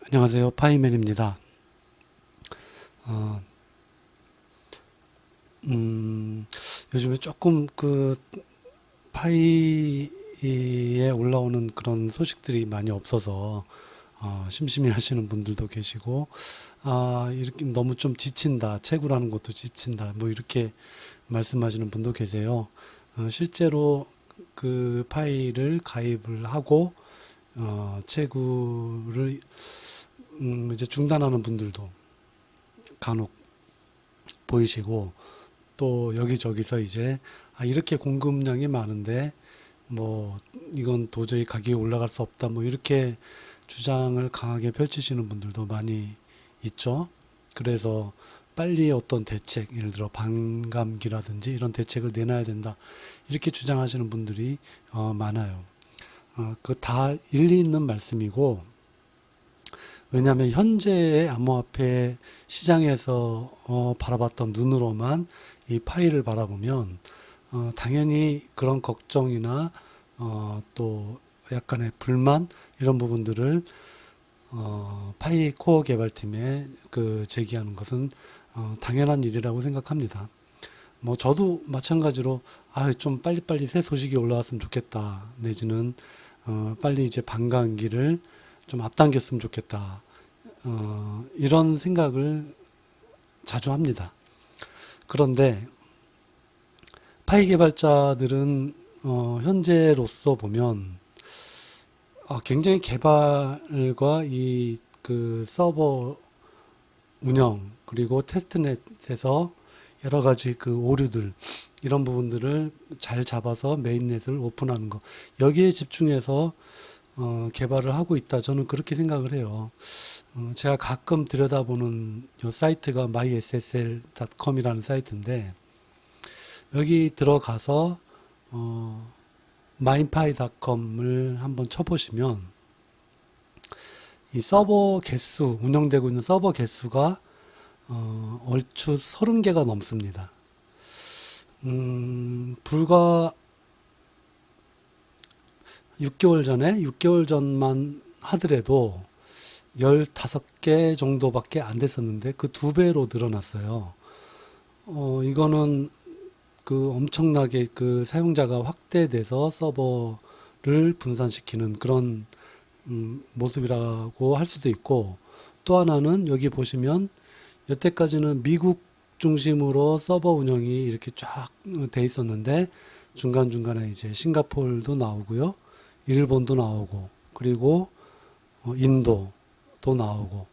안녕하세요. 파이맨입니다. 어, 음, 요즘에 조금 파이에 올라오는 그런 소식들이 많이 없어서, 심심해 하시는 분들도 계시고, 이렇게 너무 좀 지친다. 채굴하는 것도 지친다. 뭐 이렇게 말씀하시는 분도 계세요. 실제로 그 파이를 가입을 하고, 채굴을, 이제 중단하는 분들도 간혹 보이시고, 또 여기저기서 이제 이렇게 공급량이 많은데 뭐 이건 도저히 가격이 올라갈 수 없다 뭐 이렇게 주장을 강하게 펼치시는 분들도 많이 있죠. 그래서 빨리 어떤 대책, 예를 들어 반감기라든지 이런 대책을 내놔야 된다 이렇게 주장하시는 분들이 많아요. 그 다 일리 있는 말씀이고, 왜냐하면 현재의 암호화폐 시장에서 바라봤던 눈으로만 이 파이를 바라보면 당연히 그런 걱정이나 또 약간의 불만 이런 부분들을 파이 코어 개발팀에 제기하는 것은 당연한 일이라고 생각합니다. 뭐 저도 마찬가지로 좀 빨리빨리 새 소식이 올라왔으면 좋겠다, 내지는 빨리 이제 반감기를 좀 앞당겼으면 좋겠다, 이런 생각을 자주 합니다. 그런데 파이 개발자들은 현재로서 보면 굉장히 개발과 이 서버 운영 그리고 테스트넷에서 여러 가지 오류들 이런 부분들을 잘 잡아서 메인넷을 오픈하는 것, 여기에 집중해서 개발을 하고 있다, 저는 그렇게 생각을 해요. 제가 가끔 들여다보는 요 사이트가 myssl.com이라는 사이트인데, 여기 들어가서 mypi.com을 한번 쳐보시면 이 서버 개수, 운영되고 있는 서버 개수가 얼추 30개가 넘습니다. 불과 6개월 전만 하더라도 15개 정도밖에 안 됐었는데 그 두 배로 늘어났어요. 이거는 엄청나게 사용자가 확대돼서 서버를 분산시키는 그런 모습이라고 할 수도 있고, 또 하나는 여기 보시면 여태까지는 미국 중심으로 서버 운영이 이렇게 쫙 돼 있었는데 중간중간에 이제 싱가포르도 나오고요, 일본도 나오고, 그리고 인도도 나오고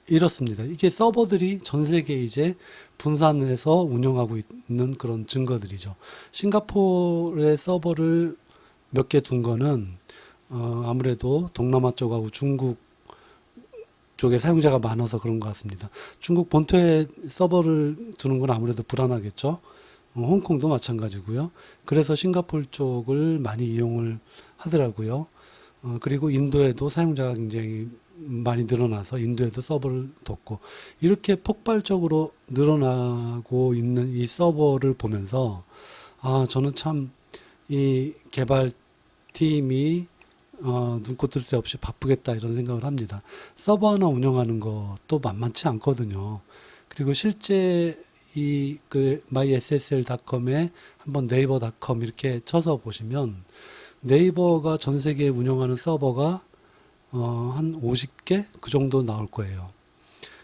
이렇습니다. 이게 서버들이 전 세계에 이제 분산해서 운영하고 있는 그런 증거들이죠. 싱가포르의 서버를 몇 개 둔 거는 아무래도 동남아 쪽하고 중국 쪽에 사용자가 많아서 그런 것 같습니다. 중국 본토에 서버를 두는 건 아무래도 불안하겠죠. 홍콩도 마찬가지고요. 그래서 싱가포르 쪽을 많이 이용을 하더라고요. 그리고 인도에도 사용자가 굉장히 많이 늘어나서 인도에도 서버를 뒀고, 이렇게 폭발적으로 늘어나고 있는 이 서버를 보면서 저는 참 이 개발팀이 눈코 뜰 새 없이 바쁘겠다 이런 생각을 합니다. 서버 하나 운영하는 것도 만만치 않거든요. 그리고 실제 이 myssl.com에 한번 네이버.com 이렇게 쳐서 보시면 네이버가 전 세계에 운영하는 서버가 한 50개 그 정도 나올 거예요.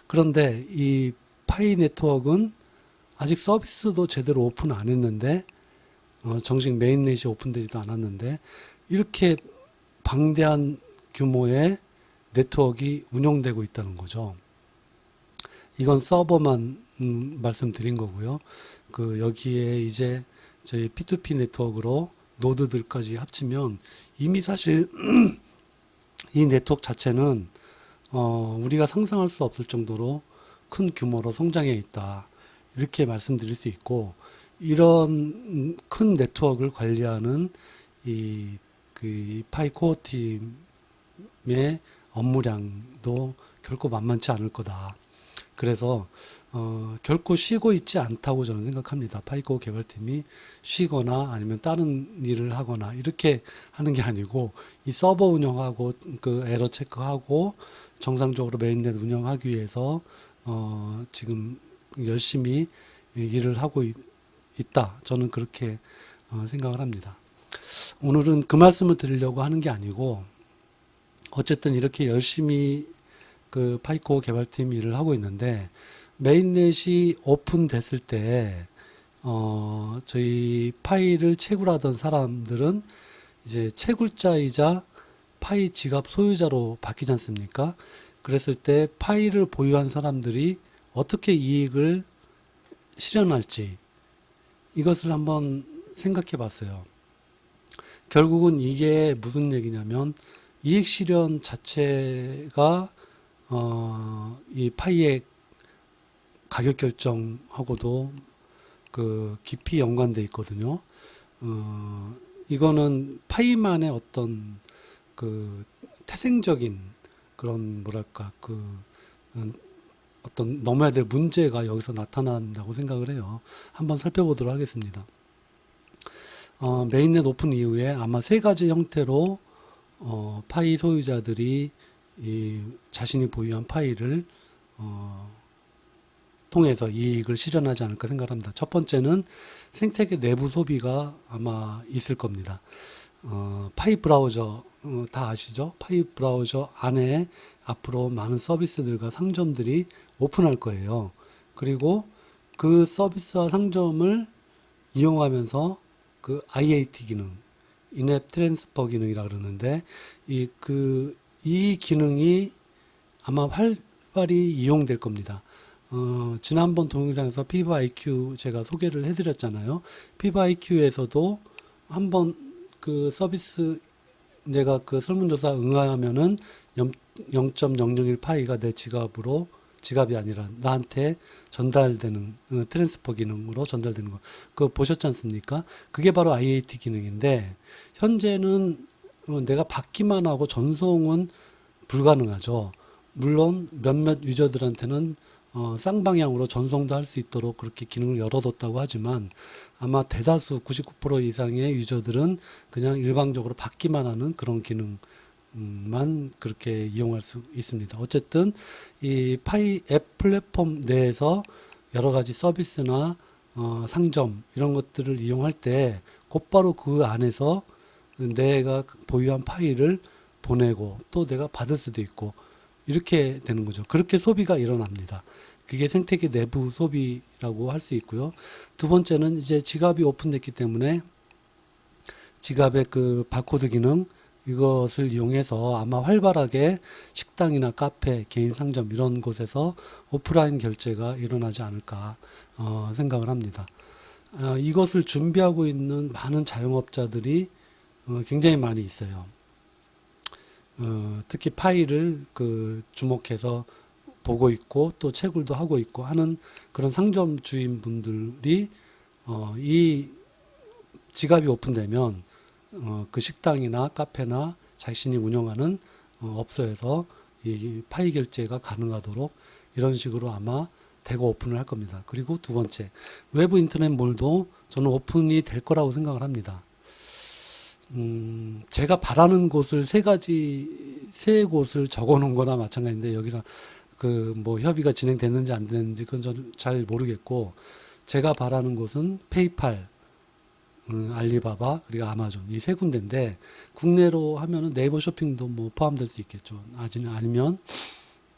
그런데 이 파이 네트워크는 아직 서비스도 제대로 오픈 안 했는데, 정식 메인넷이 오픈되지도 않았는데 이렇게 방대한 규모의 네트워크가 운영되고 있다는 거죠. 이건 서버만 말씀드린 거고요. 여기에 이제 저희 P2P 네트워크로 노드들까지 합치면 이미 사실 이 네트워크 자체는 우리가 상상할 수 없을 정도로 큰 규모로 성장해 있다, 이렇게 말씀드릴 수 있고, 이런 큰 네트워크를 관리하는 이 파이코어 팀의 업무량도 결코 만만치 않을 거다, 그래서 결코 쉬고 있지 않다고 저는 생각합니다. 파이코 개발팀이 쉬거나 아니면 다른 일을 하거나 이렇게 하는 게 아니고 이 서버 운영하고 그 에러 체크하고 정상적으로 메인넷 운영하기 위해서 지금 열심히 일을 하고 있다. 저는 그렇게 생각을 합니다. 오늘은 그 말씀을 드리려고 하는 게 아니고 어쨌든 이렇게 열심히 그 파이코 개발팀 일을 하고 있는데 메인넷이 오픈됐을 때 저희 파일을 채굴하던 사람들은 이제 채굴자이자 파일 지갑 소유자로 바뀌지 않습니까? 그랬을 때 파일을 보유한 사람들이 어떻게 이익을 실현할지 이것을 한번 생각해 봤어요. 결국은 이게 무슨 얘기냐면 이익 실현 자체가 이 파이의 가격 결정하고도 그 깊이 연관돼 있거든요. 이거는 파이만의 어떤 그 태생적인 그런 뭐랄까 그 어떤 넘어야 될 문제가 여기서 나타난다고 생각을 해요. 한번 살펴보도록 하겠습니다. 메인넷 오픈 이후에 아마 세 가지 형태로 파이 소유자들이 이 자신이 보유한 파일을 통해서 이익을 실현하지 않을까 생각합니다. 첫 번째는 생태계 내부 소비가 아마 있을 겁니다. 파이 브라우저 다 아시죠? 파이 브라우저 안에 앞으로 많은 서비스들과 상점들이 오픈할 거예요. 그리고 그 서비스와 상점을 이용하면서 그 IAT 기능, 인앱 트랜스퍼 기능이라 그러는데 이 기능이 아마 활발히 이용될 겁니다. 지난번 동영상에서 피부IQ 제가 소개를 해드렸잖아요. 피부IQ에서도 한번 그 서비스 내가 그 설문조사 응하면은 0.001 파이가 내 지갑이 아니라 나한테 전달되는 트랜스퍼 기능으로 전달되는 거. 그거 보셨지 않습니까? 그게 바로 IAT 기능인데 현재는 내가 받기만 하고 전송은 불가능하죠. 물론 몇몇 유저들한테는 쌍방향으로 전송도 할 수 있도록 그렇게 기능을 열어뒀다고 하지만 아마 대다수 99% 이상의 유저들은 그냥 일방적으로 받기만 하는 그런 기능만 그렇게 이용할 수 있습니다. 어쨌든 이 파이 앱 플랫폼 내에서 여러 가지 서비스나 상점 이런 것들을 이용할 때 곧바로 그 안에서 내가 보유한 파일을 보내고 또 내가 받을 수도 있고 이렇게 되는 거죠. 그렇게 소비가 일어납니다. 그게 생태계 내부 소비라고 할 수 있고요. 두 번째는 이제 지갑이 오픈됐기 때문에 지갑의 그 바코드 기능 이것을 이용해서 아마 활발하게 식당이나 카페, 개인 상점 이런 곳에서 오프라인 결제가 일어나지 않을까 생각을 합니다. 이것을 준비하고 있는 많은 자영업자들이 굉장히 많이 있어요. 특히 파일을 그 주목해서 보고 있고 또 채굴도 하고 있고 하는 그런 상점 주인분들이 이 지갑이 오픈되면 그 식당이나 카페나 자신이 운영하는 업소에서 이 파이 결제가 가능하도록 이런 식으로 아마 대거 오픈을 할 겁니다. 그리고 두 번째, 외부 인터넷 몰도 저는 오픈이 될 거라고 생각을 합니다. 제가 바라는 곳을 세 곳을 적어 놓은 거나 마찬가지인데 여기서 그 뭐 협의가 진행됐는지 안 됐는지 그건 저는 잘 모르겠고 제가 바라는 곳은 페이팔, 알리바바 그리고 아마존 이 세 군데인데 국내로 하면은 네이버 쇼핑도 뭐 포함될 수 있겠죠. 아니면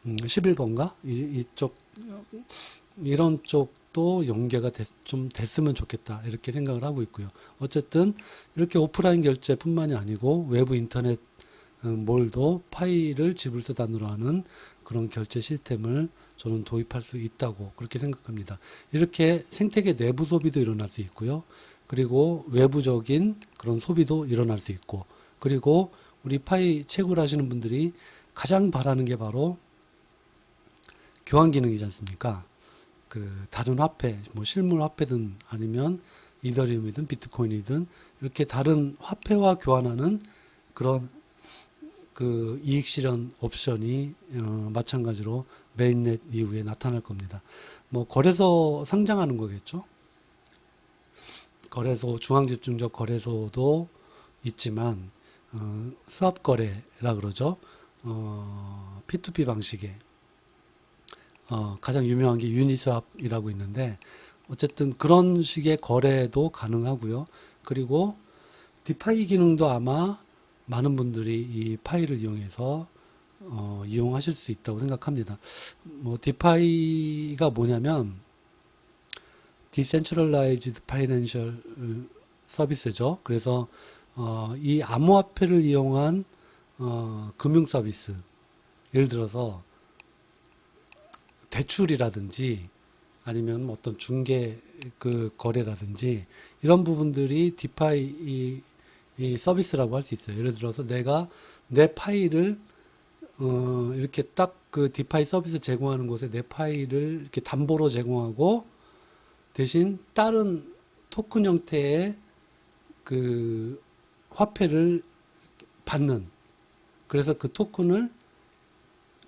11번가 이쪽 이런 쪽도 연계가 좀 됐으면 좋겠다 이렇게 생각을 하고 있고요. 어쨌든 이렇게 오프라인 결제뿐만이 아니고 외부 인터넷 몰도 파일을 지불 수단으로 하는 그런 결제 시스템을 저는 도입할 수 있다고 그렇게 생각합니다. 이렇게 생태계 내부 소비도 일어날 수 있고요. 그리고 외부적인 그런 소비도 일어날 수 있고 그리고 우리 파이 채굴 하시는 분들이 가장 바라는 게 바로 교환 기능이지 않습니까? 그 다른 화폐, 뭐 실물 화폐든 아니면 이더리움이든 비트코인이든 이렇게 다른 화폐와 교환하는 그런 그 이익 실현 옵션이 마찬가지로 메인넷 이후에 나타날 겁니다. 뭐 거래소 상장하는 거겠죠. 거래소, 중앙집중적 거래소도 있지만 스왑 거래라 그러죠. P2P 방식의 가장 유명한 게 유니스왑이라고 있는데 어쨌든 그런 식의 거래도 가능하고요. 그리고 디파이 기능도 아마 많은 분들이 이 파이를 이용해서 이용하실 수 있다고 생각합니다. 뭐 디파이가 뭐냐면 Decentralized Financial 서비스죠. 그래서 이 암호화폐를 이용한 금융 서비스, 예를 들어서 대출이라든지 아니면 어떤 중개 그 거래라든지 이런 부분들이 디파이 이 서비스라고 할 수 있어요. 예를 들어서 내가 내 파일을 이렇게 딱 그 디파이 서비스 제공하는 곳에 내 파일을 이렇게 담보로 제공하고 대신 다른 토큰 형태의 그 화폐를 받는, 그래서 그 토큰을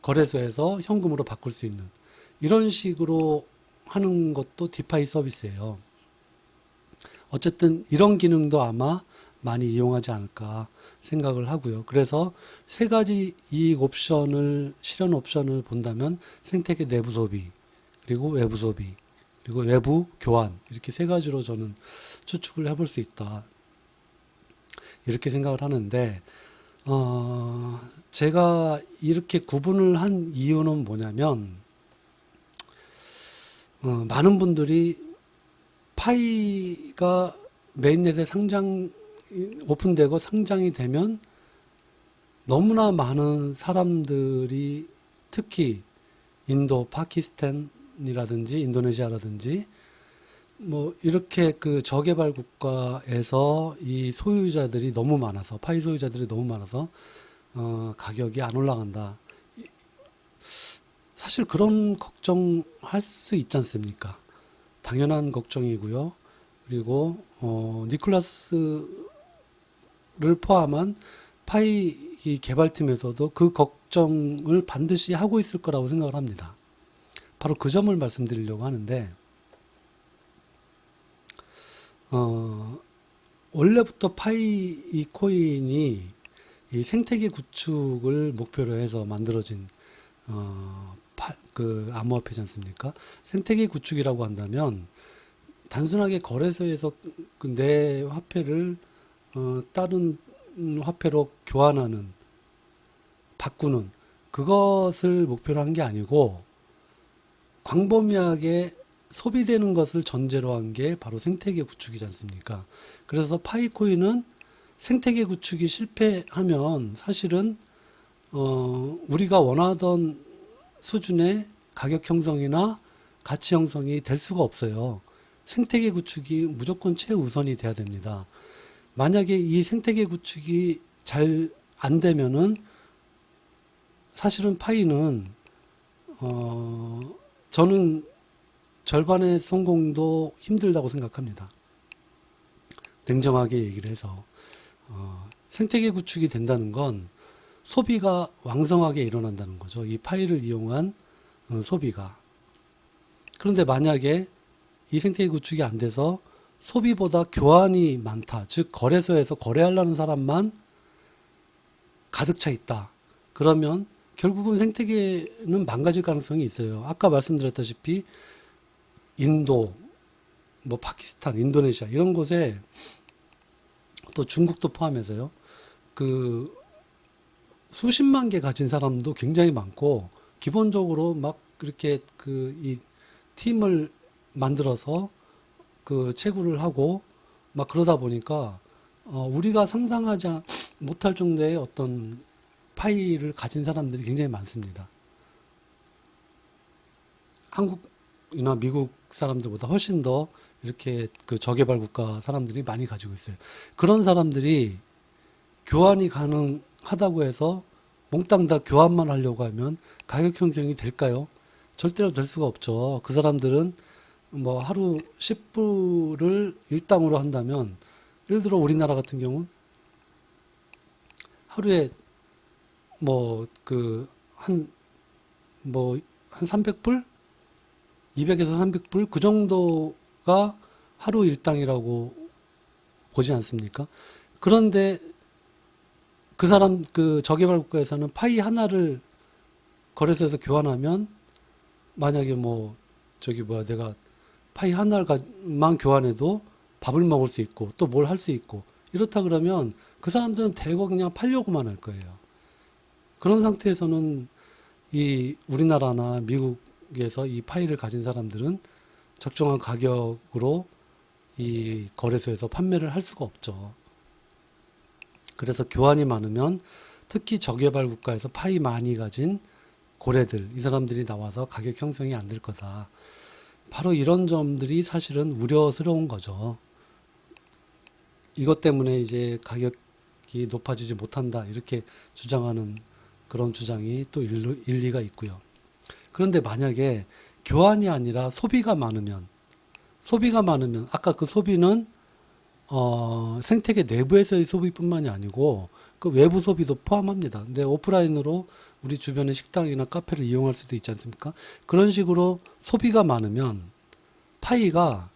거래소에서 현금으로 바꿀 수 있는 이런 식으로 하는 것도 디파이 서비스예요. 어쨌든 이런 기능도 아마 많이 이용하지 않을까 생각을 하고요. 그래서 세 가지 이익 옵션을, 실현 옵션을 본다면 생태계 내부 소비, 그리고 외부 소비, 그리고 외부 교환, 이렇게 세 가지로 저는 추측을 해볼 수 있다, 이렇게 생각을 하는데, 제가 이렇게 구분을 한 이유는 뭐냐면, 많은 분들이 파이가 메인넷에 오픈되고 상장이 되면 너무나 많은 사람들이 특히 인도, 파키스탄이라든지 인도네시아라든지 뭐 이렇게 그 저개발 국가에서 이 소유자들이 너무 많아서, 파이 소유자들이 너무 많아서 가격이 안 올라간다. 사실 그런 걱정할 수 있지 않습니까? 당연한 걱정이고요. 그리고 니콜라스를 포함한 파이 이 개발팀에서도 그 걱정을 반드시 하고 있을 거라고 생각을 합니다. 바로 그 점을 말씀드리려고 하는데, 원래부터 파이 이 코인이 이 생태계 구축을 목표로 해서 만들어진 그 암호화폐지 않습니까? 생태계 구축이라고 한다면 단순하게 거래소에서 그 내 화폐를 다른 화폐로 교환하는, 바꾸는 그것을 목표로 한 게 아니고 광범위하게 소비되는 것을 전제로 한 게 바로 생태계 구축이지 않습니까? 그래서 파이코인은 생태계 구축이 실패하면 사실은 우리가 원하던 수준의 가격 형성이나 가치 형성이 될 수가 없어요. 생태계 구축이 무조건 최우선이 돼야 됩니다. 만약에 이 생태계 구축이 잘 안 되면은 사실은 파이는 저는 절반의 성공도 힘들다고 생각합니다. 냉정하게 얘기를 해서 생태계 구축이 된다는 건 소비가 왕성하게 일어난다는 거죠. 이 파이를 이용한 소비가. 그런데 만약에 이 생태계 구축이 안 돼서 소비보다 교환이 많다, 즉 거래소에서 거래하려는 사람만 가득 차 있다, 그러면 결국은 생태계는 망가질 가능성이 있어요. 아까 말씀드렸다시피 인도, 뭐 파키스탄, 인도네시아 이런 곳에, 또 중국도 포함해서요, 그 수십만 개 가진 사람도 굉장히 많고, 기본적으로 막 그렇게 그 이 팀을 만들어서 그 채굴을 하고 막 그러다 보니까 우리가 상상하지 못할 정도의 어떤 파이를 가진 사람들이 굉장히 많습니다. 한국이나 미국 사람들보다 훨씬 더 이렇게 그 저개발 국가 사람들이 많이 가지고 있어요. 그런 사람들이 교환이 가능하다고 해서 몽땅 다 교환만 하려고 하면 가격 형성이 될까요? 절대로 될 수가 없죠. 그 사람들은 뭐 하루 10불을 일당으로 한다면, 예를 들어 우리나라 같은 경우는 하루에 뭐, 한 300불? 200에서 300불? 그 정도가 하루 일당이라고 보지 않습니까? 그런데 그 저개발 국가에서는 파이 하나를 거래소에서 교환하면 만약에 내가 파이 하나만 교환해도 밥을 먹을 수 있고 또 뭘 할 수 있고 이렇다 그러면 그 사람들은 대거 그냥 팔려고만 할 거예요. 그런 상태에서는 이 우리나라나 미국에서 이 파이를 가진 사람들은 적정한 가격으로 이 거래소에서 판매를 할 수가 없죠. 그래서 교환이 많으면 특히 저개발 국가에서 파이 많이 가진 고래들, 이 사람들이 나와서 가격 형성이 안 될 거다. 바로 이런 점들이 사실은 우려스러운 거죠. 이것 때문에 이제 가격이 높아지지 못한다. 이렇게 주장하는 그런 주장이 또 일리가 있고요. 그런데 만약에 교환이 아니라 소비가 많으면 아까 그 소비는 생태계 내부에서의 소비뿐만이 아니고 그 외부 소비도 포함합니다. 근데 오프라인으로 우리 주변의 식당이나 카페를 이용할 수도 있지 않습니까? 그런 식으로 소비가 많으면 파이가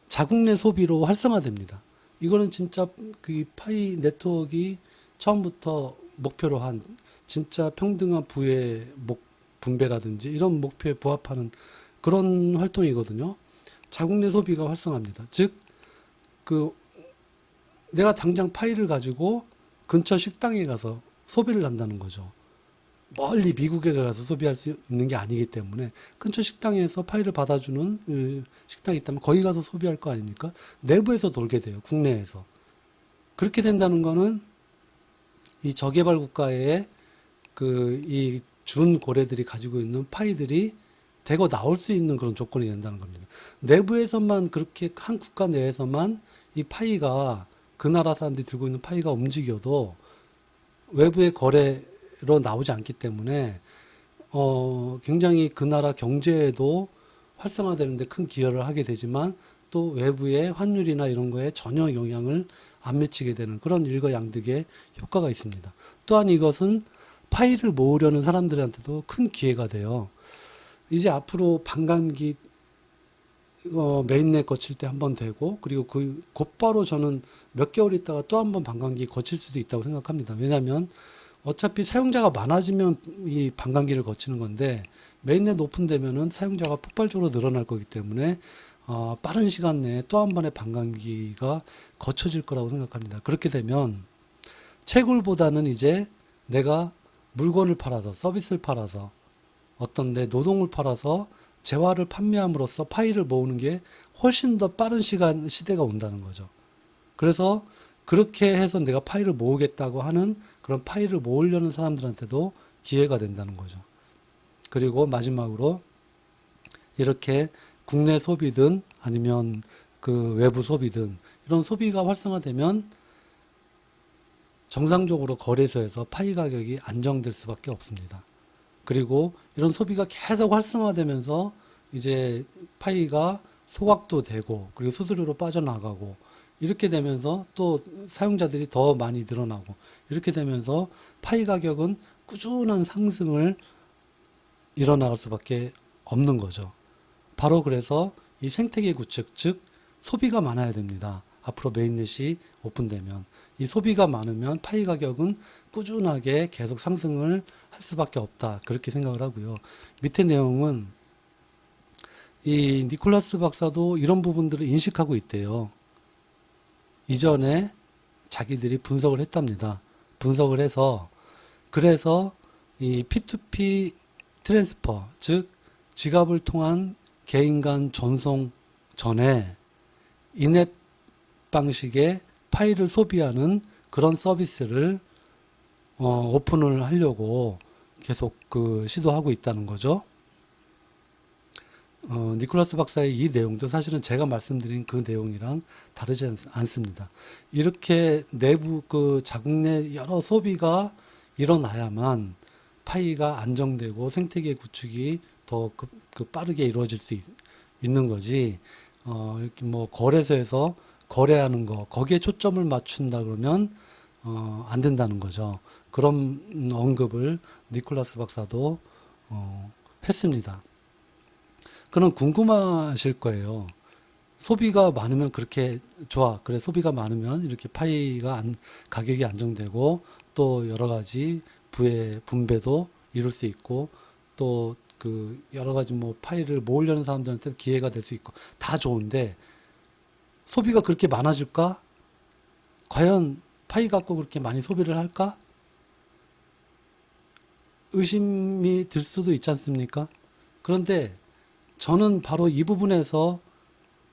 자국 내 소비로 활성화됩니다. 이거는 진짜 그 파이 네트워크가 처음부터 목표로 한 진짜 평등한 분배라든지 이런 목표에 부합하는 그런 활동이거든요. 자국 내 소비가 활성화합니다. 즉, 그 내가 당장 파이를 가지고 근처 식당에 가서 소비를 한다는 거죠. 멀리 미국에 가서 소비할 수 있는 게 아니기 때문에 근처 식당에서 파이를 받아주는 식당이 있다면 거기 가서 소비할 거 아닙니까? 내부에서 돌게 돼요. 국내에서. 그렇게 된다는 거는 이 저개발 국가의 이 준고래들이 가지고 있는 파이들이 대거 나올 수 있는 그런 조건이 된다는 겁니다. 내부에서만 그렇게 한 국가 내에서만 이 파이가 그 나라 사람들이 들고 있는 파이가 움직여도 외부의 거래로 나오지 않기 때문에 굉장히 그 나라 경제에도 활성화되는데 큰 기여를 하게 되지만 또 외부의 환율이나 이런 거에 전혀 영향을 안 미치게 되는 그런 일거양득의 효과가 있습니다. 또한 이것은 파이를 모으려는 사람들한테도 큰 기회가 돼요. 이제 앞으로 반감기 메인넷 거칠 때 한 번 되고 그리고 곧바로 저는 몇 개월 있다가 또 한 번 반감기 거칠 수도 있다고 생각합니다. 왜냐하면 어차피 사용자가 많아지면 이 반감기를 거치는 건데 메인넷 오픈되면은 사용자가 폭발적으로 늘어날 거기 때문에 빠른 시간 내에 또 한 번의 반감기가 거쳐질 거라고 생각합니다. 그렇게 되면 채굴보다는 이제 내가 물건을 팔아서 서비스를 팔아서 어떤 내 노동을 팔아서 재화를 판매함으로써 파이를 모으는 게 훨씬 더 빠른 시대가 온다는 거죠. 그래서 그렇게 해서 내가 파이를 모으겠다고 하는 그런 파이를 모으려는 사람들한테도 기회가 된다는 거죠. 그리고 마지막으로 이렇게 국내 소비든 아니면 그 외부 소비든 이런 소비가 활성화되면 정상적으로 거래소에서 파이 가격이 안정될 수밖에 없습니다. 그리고 이런 소비가 계속 활성화되면서 이제 파이가 소각도 되고 그리고 수수료로 빠져나가고 이렇게 되면서 또 사용자들이 더 많이 늘어나고 이렇게 되면서 파이 가격은 꾸준한 상승을 일어나갈 수밖에 없는 거죠. 바로 그래서 이 생태계 구축, 즉 소비가 많아야 됩니다. 앞으로 메인넷이 오픈되면 이 소비가 많으면 파이 가격은 꾸준하게 계속 상승을 할 수밖에 없다. 그렇게 생각을 하고요. 밑에 내용은 이 니콜라스 박사도 이런 부분들을 인식하고 있대요. 이전에 자기들이 분석을 했답니다. 분석을 해서 그래서 이 P2P 트랜스퍼, 즉 지갑을 통한 개인 간 전송 전에 인앱 방식의 파일을 소비하는 그런 서비스를 오픈을 하려고 계속 시도하고 있다는 거죠. 니콜라스 박사의 이 내용도 사실은 제가 말씀드린 그 내용이랑 다르지 않습니다. 이렇게 내부 자국 내 여러 소비가 일어나야만 파이가 안정되고 생태계 구축이 더 빠르게 이루어질 수 있는 거지. 이렇게 거래소에서 거래하는 거, 거기에 초점을 맞춘다 그러면 안 된다는 거죠. 그런 언급을 니콜라스 박사도 했습니다. 그럼 궁금하실 거예요. 소비가 많으면 그렇게 좋아. 그래, 소비가 많으면 이렇게 파이가 가격이 안정되고 또 여러 가지 분배도 이룰 수 있고 또 그 여러 가지 뭐 파이를 모으려는 사람들한테 기회가 될 수 있고 다 좋은데 소비가 그렇게 많아질까? 과연 파이 갖고 그렇게 많이 소비를 할까? 의심이 들 수도 있지 않습니까? 그런데 저는 바로 이 부분에서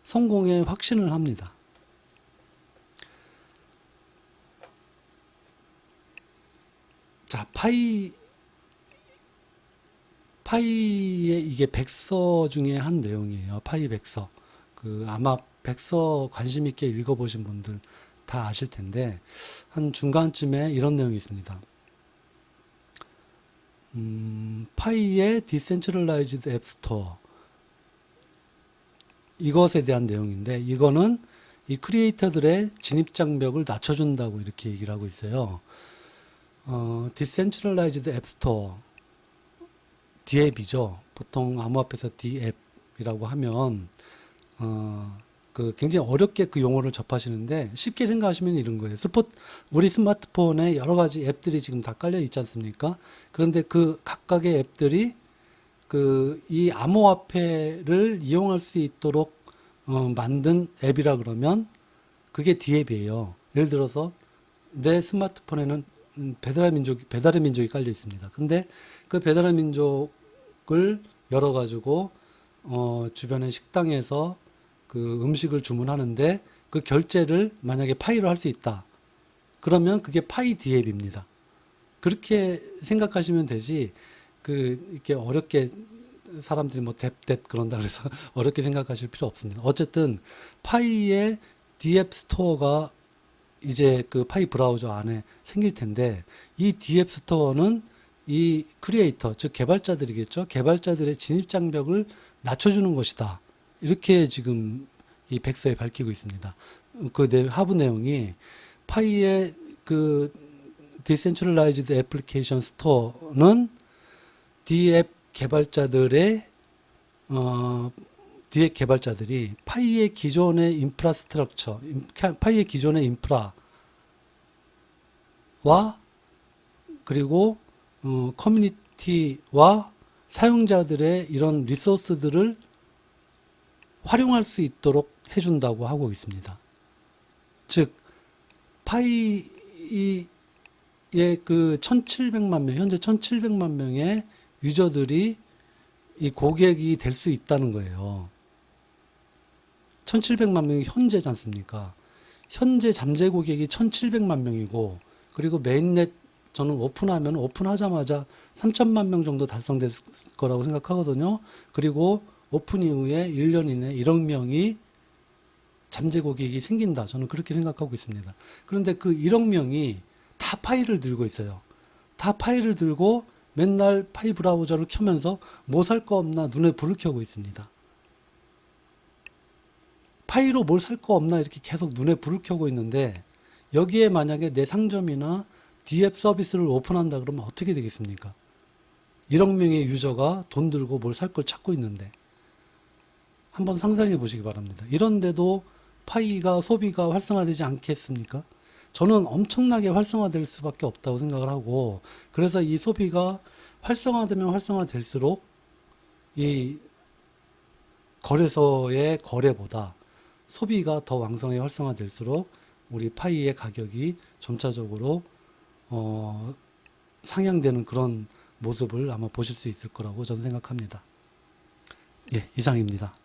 성공에 확신을 합니다. 자, 파이의 이게 백서 중에 한 내용이에요. 파이 백서. 아마 백서 관심 있게 읽어보신 분들 다 아실 텐데, 한 중간쯤에 이런 내용이 있습니다. 파이의 디센트럴라이즈드 앱스토어. 이것에 대한 내용인데, 이거는 이 크리에이터들의 진입장벽을 낮춰준다고 이렇게 얘기를 하고 있어요. 디센트럴라이즈드 앱스토어. D앱이죠. 보통 암호화폐에서 D앱이라고 하면 굉장히 어렵게 그 용어를 접하시는데 쉽게 생각하시면 이런 거예요. 우리 스마트폰에 여러 가지 앱들이 지금 다 깔려 있지 않습니까? 그런데 그 각각의 앱들이 이 암호화폐를 이용할 수 있도록 만든 앱이라 그러면 그게 D앱이에요. 예를 들어서 내 스마트폰에는 배달의 민족이 깔려 있습니다. 근데 그 배달의 민족을 열어가지고 주변의 식당에서 그 음식을 주문하는데 그 결제를 만약에 파이로 할 수 있다. 그러면 그게 파이 D앱입니다. 그렇게 생각하시면 되지. 이렇게 어렵게 사람들이 뭐 뎁뎁 그런다 그래서 어렵게 생각하실 필요 없습니다. 어쨌든 파이의 D앱 스토어가 이제 그 파이 브라우저 안에 생길 텐데 이 D앱 스토어는 이 크리에이터, 즉 개발자들이겠죠. 개발자들의 진입 장벽을 낮춰주는 것이다. 이렇게 지금 이 백서에 밝히고 있습니다. 하부 내용이 파이의 디센트럴라이즈드 애플리케이션 스토어는 D앱 개발자들이 파이의 기존의 인프라스트럭처, 파이의 기존의 인프라와 그리고 커뮤니티와 사용자들의 이런 리소스들을 활용할 수 있도록 해준다고 하고 있습니다. 즉, 파이의 1700만 명, 현재 1700만 명의 유저들이 이 고객이 될 수 있다는 거예요. 1700만 명이 현재지 않습니까? 현재 잠재 고객이 1700만 명이고, 그리고 메인넷 저는 오픈하자마자 3000만 명 정도 달성될 거라고 생각하거든요. 그리고 오픈 이후에 1년 이내 1억 명이 잠재 고객이 생긴다. 저는 그렇게 생각하고 있습니다. 그런데 그 1억 명이 다 파이를 들고 있어요. 다 파이를 들고 맨날 파이 브라우저를 켜면서 뭐 살 거 없나 눈에 불을 켜고 있습니다. 파이로 뭘 살 거 없나 이렇게 계속 눈에 불을 켜고 있는데 여기에 만약에 내 상점이나 D앱 서비스를 오픈한다 그러면 어떻게 되겠습니까? 1억 명의 유저가 돈 들고 뭘 살 걸 찾고 있는데 한번 상상해 보시기 바랍니다. 이런데도 파이가 소비가 활성화되지 않겠습니까? 저는 엄청나게 활성화될 수밖에 없다고 생각을 하고 그래서 이 소비가 활성화되면 활성화될수록 이 거래소의 거래보다 소비가 더 왕성하게 활성화될수록 우리 파이의 가격이 점차적으로 상향되는 그런 모습을 아마 보실 수 있을 거라고 저는 생각합니다. 예, 이상입니다.